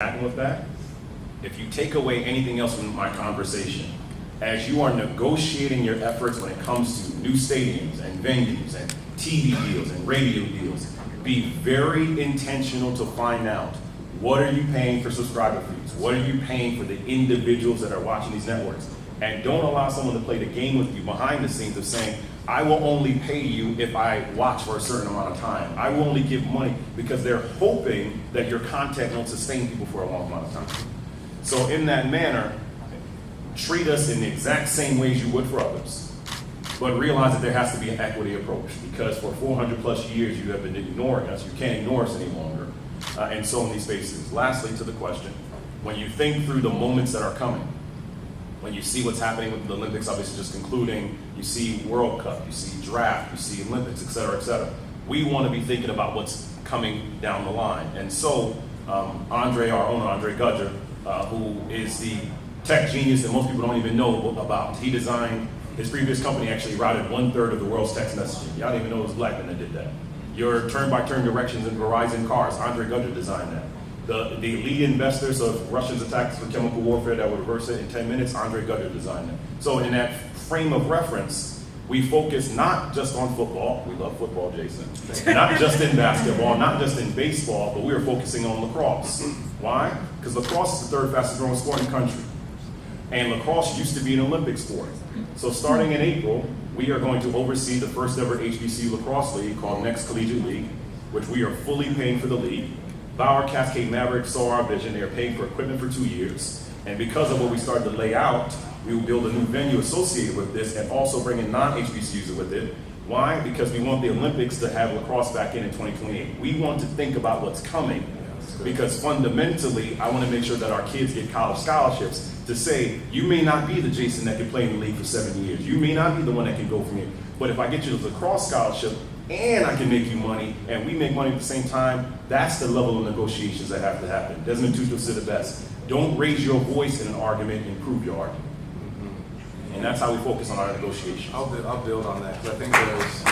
With that, if you take away anything else from my conversation, as you are negotiating your efforts when it comes to new stadiums and venues and TV deals and radio deals, be very intentional to find out what are you paying for subscriber fees, what are you paying for the individuals that are watching these networks, and don't allow someone to play the game with you behind the scenes of saying, I will only pay you if I watch for a certain amount of time. I will only give money because they're hoping that your content will sustain people for a long amount of time. So in that manner, treat us in the exact same ways you would for others, but realize that there has to be an equity approach, because for 400 plus years you have been ignoring us. You can't ignore us any longer. And so in these spaces. Lastly, to the question, when you think through the moments that are coming, when you see what's happening with the Olympics, obviously just concluding, you see World Cup, you see draft, you see Olympics, et cetera, et cetera. We want to be thinking about what's coming down the line. And so Andre, our owner, Andre Gudger, who is the tech genius that most people don't even know about, he designed, his previous company actually routed 1/3 of the world's text messaging. Y'all didn't even know it was black when they did that. Your turn-by-turn directions in Verizon cars, Andre Gudger designed that. The lead investors of Russia's attacks for chemical warfare that would reverse it in 10 minutes, Andre Gudger designed it. So in that frame of reference, we focus not just on football, we love football, Jason, not just in basketball, not just in baseball, but we are focusing on lacrosse. Why? Because lacrosse is the 3rd fastest growing sport in the country. And lacrosse used to be an Olympic sport. So starting in April, we are going to oversee the first ever HBCU lacrosse league called Next Collegiate League, which we are fully paying for the league. Bauer Cascade Mavericks saw our vision. They are paying for equipment for 2 years. And because of what we started to lay out, we will build a new venue associated with this and also bring in non-HBCUs with it. Why? Because we want the Olympics to have lacrosse back in 2028. We want to think about what's coming, because fundamentally, I want to make sure that our kids get college scholarships to say, you may not be the Jason that can play in the league for 7 years. You may not be the one that can go from here. But if I get you the lacrosse scholarship, and I can make you money, and we make money at the same time, that's the level of negotiations that have to happen. Desmond Tutu said it best. Don't raise your voice in an argument, improve your argument. And that's how we focus on our negotiations. I'll build on that, because I think there's